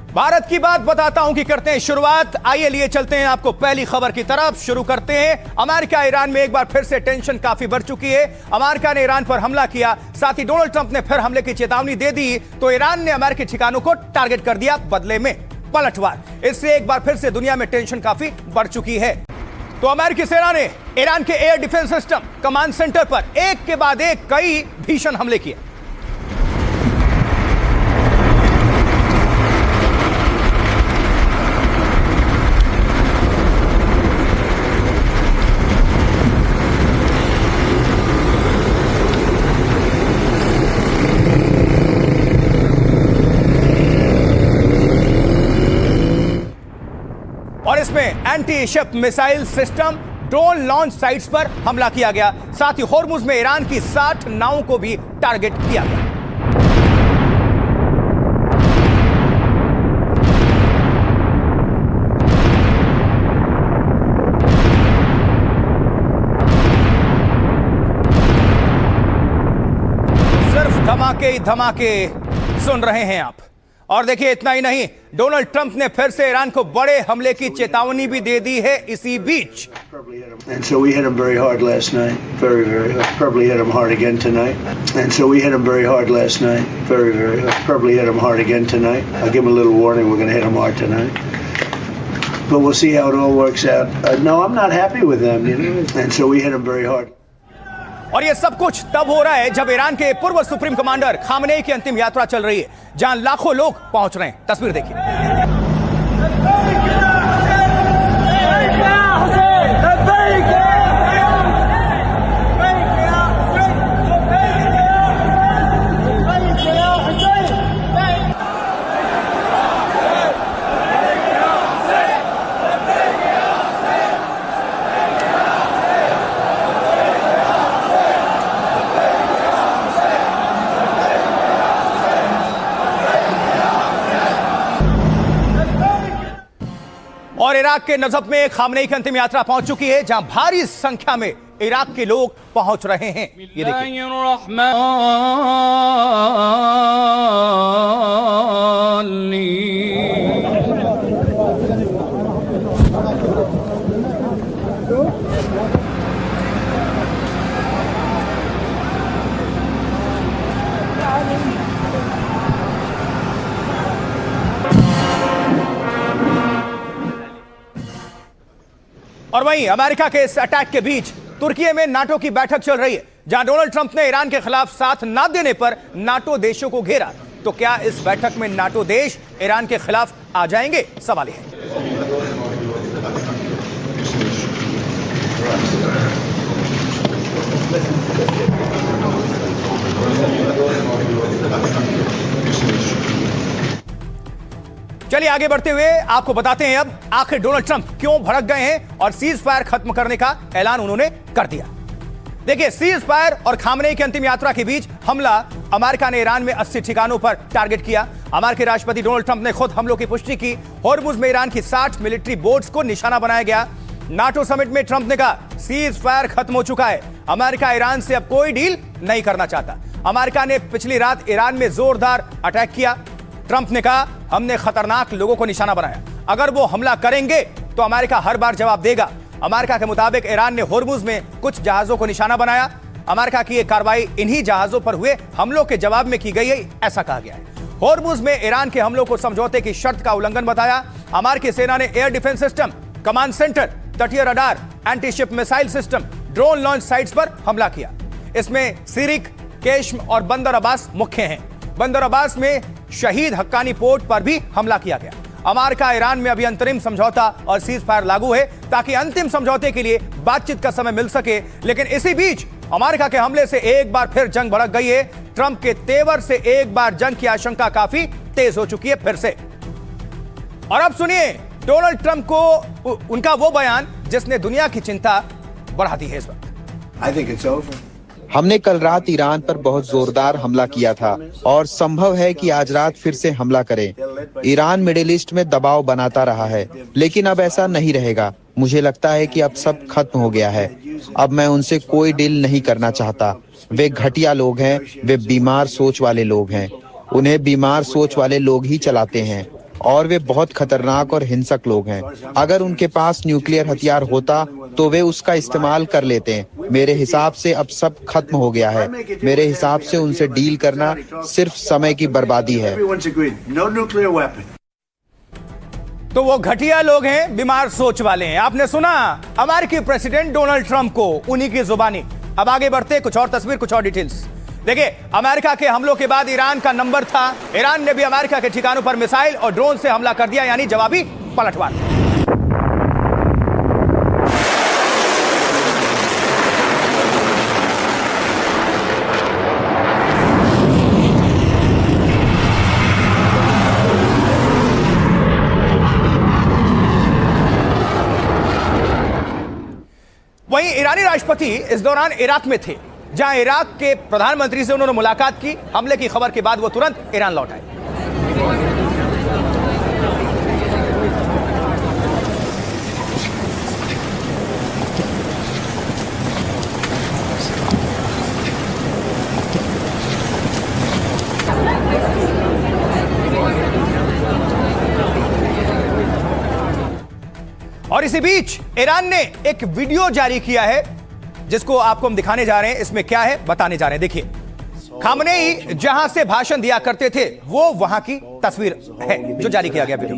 भारत की बात बताता हूं कि करते हैं शुरुआत। आइए लिए चलते हैं आपको पहली खबर की तरफ। शुरू करते हैं। अमेरिका ईरान में एक बार फिर से टेंशन काफी बढ़ चुकी है। अमेरिका ने ईरान पर हमला किया, साथ ही डोनाल्ड ट्रंप ने फिर हमले की चेतावनी दे दी, तो ईरान ने अमेरिकी ठिकानों को टारगेट कर दिया, बदले में पलटवार। इससे एक बार फिर से दुनिया में टेंशन काफी बढ़ चुकी है। तो अमेरिकी सेना ने ईरान के air defence system command centre पर एक के बाद एक कई भीषण हमले किए। और इसमें anti ship missile system, drone launch sites पर हमला किया गया। साथ ही होर्मुज में ईरान की 60 नावों को भी टारगेट किया गया। सिर्फ धमाके ही धमाके सुन रहे हैं आप। और देखिए, इतना ही नहीं, डोनाल्ड ट्रंप ने फिर से ईरान को बड़े हमले की चेतावनी भी दे दी है इसी बीच। And so we hit him very hard last night. Very, very hard. Probably hit him hard again tonight. And so we hit him very hard last night. Very, very hard. Probably hit him hard again tonight. I'll give him a little warning. We're going to hit him hard tonight. But we'll see how it all works out. No, I'm not happy with them, you know. And so we hit him very hard. और ये सब कुछ तब हो रहा है जब Iran के पूर्व सुप्रीम कमांडर खामनेई की अंतिम यात्रा चल रही है, जहां लाखों लोग पहुंच रहे हैं। तस्वीर देखिए। और इराक के नजफ में खामनेई की अंतिम यात्रा पहुंच चुकी है, जहां भारी संख्या में इराक के लोग पहुंच रहे हैं। ये देखिए। और वहीं अमेरिका के इस अटैक के बीच तुर्की में नाटो की बैठक चल रही है, जहां डोनाल्ड ट्रंप ने ईरान के खिलाफ साथ ना देने पर नाटो देशों को घेरा। तो क्या इस बैठक में नाटो देश ईरान के खिलाफ आ जाएंगे? सवाल है। चलिए आगे बढ़ते हुए आपको बताते हैं अब आखिर डोनाल्ड ट्रंप क्यों भड़क गए हैं और सीज फायर खत्म करने का ऐलान उन्होंने कर दिया। देखिए, सीज फायर और खामनेई की अंतिम यात्रा के बीच हमला अमेरिका ने ईरान में 80 ठिकानों पर टारगेट किया। अमेरिकी राष्ट्रपति डोनाल्ड ट्रंप ने खुद हमलों की पुष्टि की। होर्मुज में ईरान की 60 मिलिट्री बोट्स को निशाना बनाया गया। नाटो समिट में ट्रंप ने कहा, सीज फायर खत्म हो चुका है, अमेरिका ईरान से अब कोई डील नहीं करना चाहता। अमेरिका ने पिछली रात ईरान में जोरदार अटैक किया। ट्रंप ने कहा, हमने खतरनाक लोगों को निशाना बनाया, अगर वो हमला करेंगे तो अमेरिका हर बार जवाब देगा। अमेरिका के मुताबिक ईरान ने होर्मुज में कुछ जहाजों को निशाना बनाया। अमेरिका की यह कार्रवाई इन्हीं जहाजों पर हुए हमलों के जवाब में की गई है, ऐसा कहा गया है। होर्मुज में ईरान के हमलों को समझौते की शर्त का उल्लंघन बताया। अमेरिकी सेना ने air defence system, command centre, तटीय radar, anti ship missile system, drone launch sites पर हमला किया। इसमें सिरिक, केश्म और बंदर अब्बास मुख्य हैं। बंदर अब्बास में शहीद हक्कानी पोर्ट पर भी हमला किया गया। अमेरिका ईरान में अभी अंतरिम समझौता और सीज फायर लागू है, ताकि अंतिम समझौते के लिए बातचीत का समय मिल सके। लेकिन इसी बीच अमेरिका के हमले से एक बार फिर जंग भड़क गई है। ट्रंप के तेवर से एक बार जंग की आशंका काफी तेज हो चुकी है फिर से। और अब सुनिए डोनाल्ड ट्रंप को उनका वो बयान जिसने दुनिया की चिंता बढ़ा दी है इस वक्त। हमने कल रात ईरान पर बहुत जोरदार हमला किया था और संभव है कि आज रात फिर से हमला करें। ईरान मिडिल ईस्ट में दबाव बनाता रहा है, लेकिन अब ऐसा नहीं रहेगा। मुझे लगता है कि अब सब खत्म हो गया है। अब मैं उनसे कोई डील नहीं करना चाहता। वे घटिया लोग हैं, वे बीमार सोच वाले लोग हैं। उन्हें बीमार सोच वाले लोग ही चलाते हैं। और वे बहुत खतरनाक और हिंसक लोग हैं। अगर उनके पास न्यूक्लियर हथियार होता तो वे उसका इस्तेमाल कर लेते हैं। मेरे हिसाब से अब सब खत्म हो गया है। मेरे हिसाब से उनसे डील करना सिर्फ समय की बर्बादी है। तो वो घटिया लोग हैं, बीमार सोच वाले हैं। आपने सुना अमेरिकी प्रेसिडेंट डोनाल्ड ट्रंप को, उन्हीं की जुबानी। अब आगे बढ़ते, कुछ और तस्वीर, कुछ और डिटेल्स। देखिए, अमेरिका के हमलों के बाद ईरान का नंबर था। ईरान ने भी अमेरिका के ठिकानों पर मिसाइल और ड्रोन से हमला कर दिया, यानी जवाबी पलटवार। वहीं ईरानी राष्ट्रपति इस दौरान इराक में थे, जहां इराक के प्रधानमंत्री से उन्होंने मुलाकात की। हमले की खबर के बाद वो तुरंत ईरान लौट आए। और इसी बीच ईरान ने एक वीडियो जारी किया है, जिसको आपको हम दिखाने जा रहे हैं। इसमें क्या है बताने जा रहे हैं। देखिए, खामनेई जहां से भाषण दिया करते थे, वो वहां की तस्वीर है जो जारी किया गया वीडियो।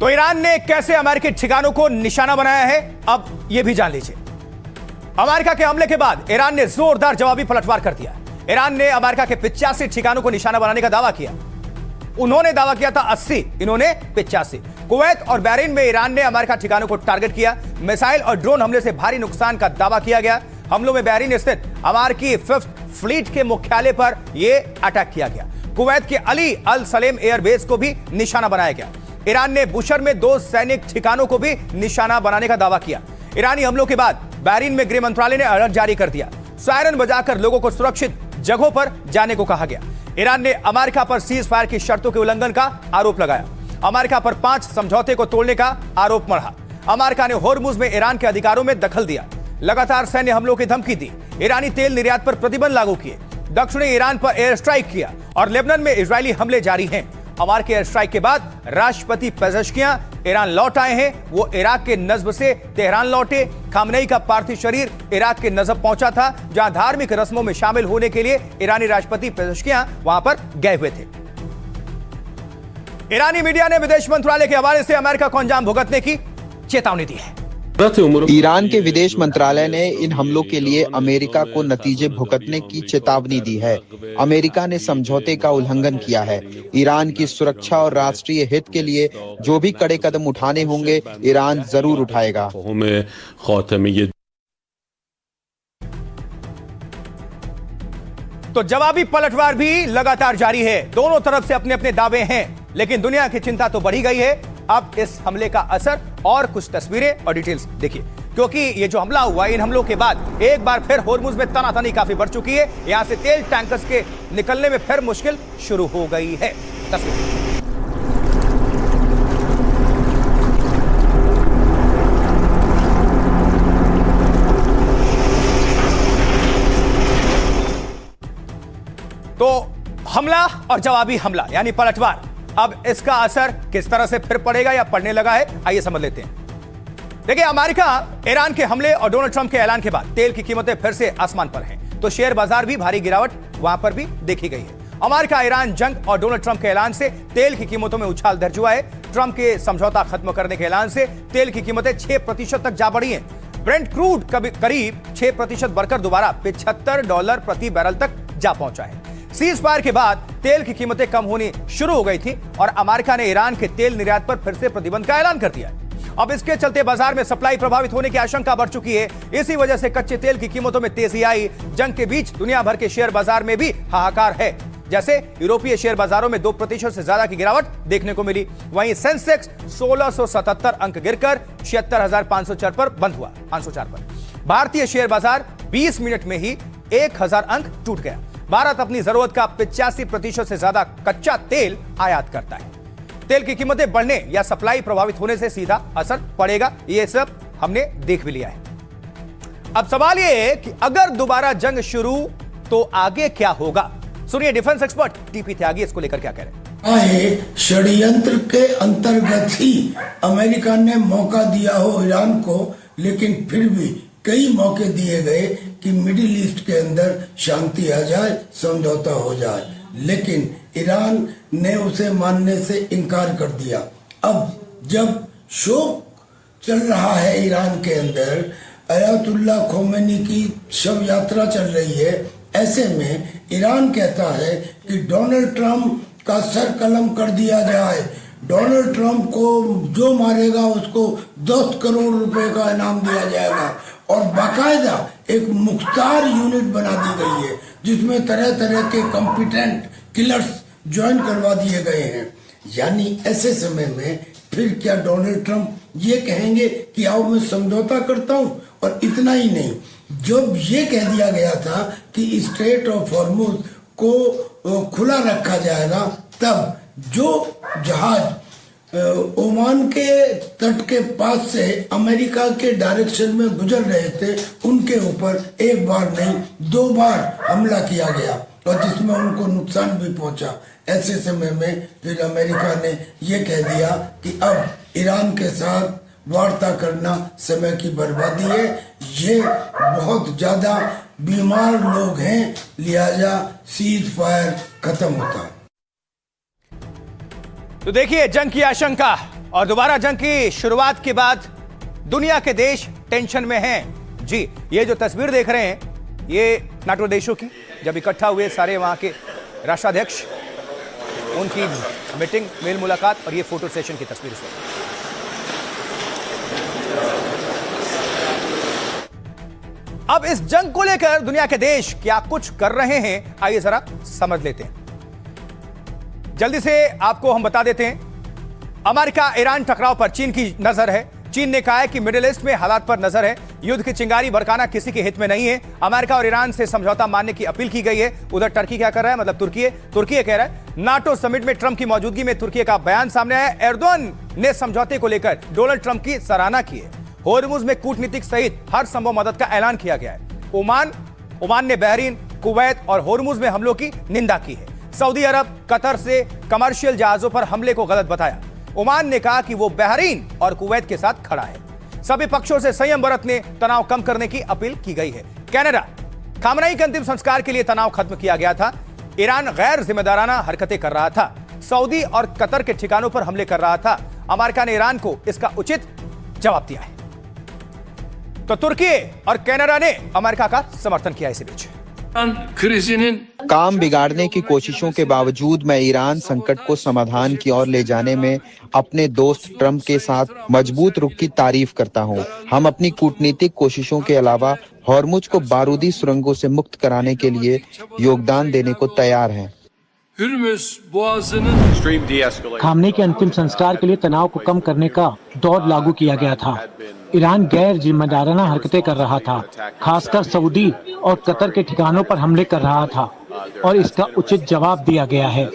तो ईरान ने कैसे अमेरिकी ठिकानों को निशाना बनाया है, अब यह भी जान लीजिए। अमेरिका के हमले के बाद ईरान ने जोरदार जवाबी पलटवार कर दिया। ईरान ने अमेरिका के 85 ठिकानों को निशाना बनाने का दावा किया। उन्होंने दावा किया था 80, इन्होंने 85। कुवैत और बहरीन में ईरान ने अमेरिका ठिकानों को टारगेट किया। मिसाइल और ड्रोन हमले से भारी नुकसान का दावा किया गया। हमलों में बहरीन स्थित अमेरिकी 5th फ्लीट के मुख्यालय पर यह अटैक किया गया। कुवैत के अली अल सलेम एयरबेस को भी निशाना बनाया गया। ईरान ने बुशर में 2 सैनिक ठिकानों को भी निशाना बनाने का दावा किया। ईरानी हमलों के बाद बहरीन में गृह मंत्रालय ने अलर्ट जारी कर दिया। सायरन बजाकर लोगों को सुरक्षित जगहों पर जाने को कहा गया। ईरान ने अमेरिका पर सीज फायर की शर्तों के उल्लंघन का आरोप लगाया। अमेरिका पर 5 समझौते को तोड़ने का आरोप मढ़ा। अमेरिका ने होर्मुज में ईरान के अधिकारों में दखल दिया। लगातार सैन्य हमलों की धमकी दी। ईरानी तेल निर्यात पर प्रतिबंध लागू किए। दक्षिणी ईरान पर एयर स्ट्राइक किया और लेबनान में इजरायली हमले जारी हैं। अमेरिकी एयर स्ट्राइक के बाद राष्ट्रपति पेजेश्कियां ईरान लौट आए हैं। वो इराक के नजब से तेहरान लौटे। खामनेई का पार्थिव शरीर इराक के नजब पहुंचा था, जहां धार्मिक रस्मों में शामिल होने के लिए ईरानी राष्ट्रपति पेजेश्कियां वहां पर गए हुए थे। ईरानी मीडिया ने विदेश मंत्रालय के हवाले से अमेरिका को अंजाम भुगतने की चेतावनी दी है। ईरान के विदेश मंत्रालय ने इन हमलों के लिए अमेरिका को नतीजे भुगतने की चेतावनी दी है। अमेरिका ने समझौते का उल्लंघन किया है। ईरान की सुरक्षा और राष्ट्रीय हित के लिए जो भी कड़े कदम उठाने होंगे, ईरान जरूर उठाएगा। तो जवाबी पलटवार भी लगातार जारी है। दोनों तरफ से अपने अपने दावे हैं, लेकिन दुनिया की चिंता तो बढ़ी गई है। अब इस हमले का असर और कुछ तस्वीरें और डिटेल्स देखिए, क्योंकि ये जो हमला हुआ, इन हमलों के बाद एक बार फिर होर्मुज में तनातनी काफी बढ़ चुकी है। यहां से तेल टैंकर्स के निकलने में फिर मुश्किल शुरू हो गई है। तस्वीर तो हमला और जवाबी हमला यानी पलटवार, अब इसका असर किस तरह से फिर पड़ेगा या पड़ने लगा है, आइए समझ लेते हैं। देखिए, अमेरिका ईरान के हमले और डोनाल्ड ट्रंप के ऐलान के बाद तेल की कीमतें फिर से आसमान पर हैं, तो शेयर बाजार भी भारी गिरावट वहां पर भी देखी गई है। अमेरिका ईरान जंग और डोनाल्ड ट्रंप के ऐलान से तेल की कीमतों में उछाल दर्ज हुआ है। ट्रंप के समझौता खत्म करने के ऐलान से तेल की कीमतें 6% तक जा बढ़ी हैं। ब्रेंट क्रूड करीब 6% बढ़कर दोबारा $75 प्रति बैरल तक जा पहुंचा है। सीज फायर के बाद तेल की कीमतें कम होनी शुरू हो गई थी और अमेरिका ने ईरान के तेल निर्यात पर फिर से प्रतिबंध का ऐलान कर दिया। अब इसके चलते बाजार में सप्लाई प्रभावित होने की आशंका बढ़ चुकी है। इसी वजह से कच्चे तेल की कीमतों में तेजी आई। जंग के बीच दुनिया भर के शेयर बाजार में भी हाहाकार है। जैसे यूरोपीय शेयर बाजारों में 2% से ज्यादा की गिरावट देखने को मिली। वहीं सेंसेक्स 1677 अंक गिरकर 76,504 पर बंद हुआ। 504 पर भारतीय शेयर बाजार 20 मिनट में ही 1000 अंक टूट गया। भारत अपनी जरूरत का 85% से ज्यादा कच्चा तेल आयात करता है। तेल की कीमतें बढ़ने या सप्लाई प्रभावित होने से सीधा असर पड़ेगा, यह सब हमने देख भी लिया है। अब सवाल यह है कि अगर दोबारा जंग शुरू तो आगे क्या होगा? सुनिए डिफेंस एक्सपर्ट टीपी त्यागी इसको लेकर क्या कह रहे हैं। षड्यंत्र के अंतर्गत ही अमेरिका ने मौका दिया हो ईरान को, लेकिन फिर भी कई मौके दिए गए कि मिडिल ईस्ट के अंदर शांति आ जाए, समझौता हो जाए, लेकिन ईरान ने उसे मानने से इनकार कर दिया। अब जब शोक चल रहा है ईरान के अंदर, अयातुल्ला खोमेनी की शव यात्रा चल रही है, ऐसे में ईरान कहता है कि डोनाल्ड ट्रंप का सर कलम कर दिया जाए, डोनाल्ड ट्रंप को जो मारेगा उसको 10 करोड़ रुपए का इनाम दिया जाएगा, और बाकायदा एक मुख्तार यूनिट बना दी गई है जिसमें तरह तरह के कॉम्पिटेंट किलर्स ज्वाइन करवा दिए गए हैं। यानी ऐसे समय में फिर क्या डोनाल्ड ट्रंप ये कहेंगे कि आओ मैं समझौता करता हूं? और इतना ही नहीं, जब ये कह दिया गया था कि स्ट्रेट ऑफ हॉर्मुज को खुला रखा जाएगा, तब जो जहाज ओमान के तट के पास से अमेरिका के डायरेक्शन में गुजर रहे थे, उनके ऊपर एक बार नहीं 2 बार हमला किया गया और जिसमें उनको नुकसान भी पहुंचा। ऐसे समय में फिर अमेरिका ने यह कह दिया कि अब ईरान के साथ वार्ता करना समय की बर्बादी है, ये बहुत ज्यादा बीमार लोग हैं, लिहाजा सीज फायर खत्म होता है। तो देखिए जंग की आशंका और दोबारा जंग की शुरुआत के बाद दुनिया के देश टेंशन में हैं। जी, ये जो तस्वीर देख रहे हैं ये नाटो देशों की, जब इकट्ठा हुए सारे वहां के राष्ट्राध्यक्ष, उनकी मीटिंग, मेल मुलाकात और ये फोटो सेशन की तस्वीर से। अब इस जंग को लेकर दुनिया के देश क्या कुछ कर रहे हैं, आइए जरा समझ लेते हैं। जल्दी से आपको हम बता देते हैं। अमेरिका ईरान टकराव पर चीन की नजर है। चीन ने कहा है कि मिडिल ईस्ट में हालात पर नजर है, युद्ध की चिंगारी भड़काना किसी के हित में नहीं है। अमेरिका और ईरान से समझौता मानने की अपील की गई है। उधर टर्की क्या कर रहा है, मतलब तुर्की कह रहा है। नाटो समिट में ट्रंप की मौजूदगी में तुर्की का बयान सामने आया। एर्दोगन ने समझौते को लेकर डोनाल्ड ट्रंप की सराहना की है। होर्मुज में कूटनीतिक सहित हर संभव मदद का ऐलान किया गया है। ओमान ने बहरीन, कुवैत और होर्मुज में हमलों की निंदा की है। सऊदी अरब कतर से कमर्शियल जहाजों पर हमले को गलत बताया। ओमान ने कहा कि वो बहरीन और कुवैत के साथ खड़ा है। सभी पक्षों से संयम बरतने, तनाव कम करने की अपील की गई है। कनाडा, खामनेई के अंतिम संस्कार के लिए तनाव खत्म किया गया था। ईरान गैर जिम्मेदाराना हरकतें कर रहा था। सऊदी और कतर के ठिकानों पर हमले कर रहा था। अमेरिका ने ईरान को इसका उचित जवाब दिया है। तो तुर्की और कनाडा ने अमेरिका का समर्थन किया। इसी बीच काम बिगाड़ने की कोशिशों के बावजूद मैं ईरान संकट को समाधान की ओर ले जाने में अपने दोस्त ट्रंप के साथ मजबूत रुख की तारीफ करता हूं। हम अपनी कूटनीतिक कोशिशों के अलावा हॉर्मुज को बारूदी सुरंगों से मुक्त कराने के लिए योगदान देने को तैयार हैं। खामनेई के अंतिम संस्कार के लिए तनाव को कम करने का दौर लागू किया गया था। ईरान गैर जिम्मेदाराना हरकतें कर रहा था, खासकर सऊदी और कतर के ठिकानों पर हमले कर रहा था और इसका उचित जवाब दिया गया है।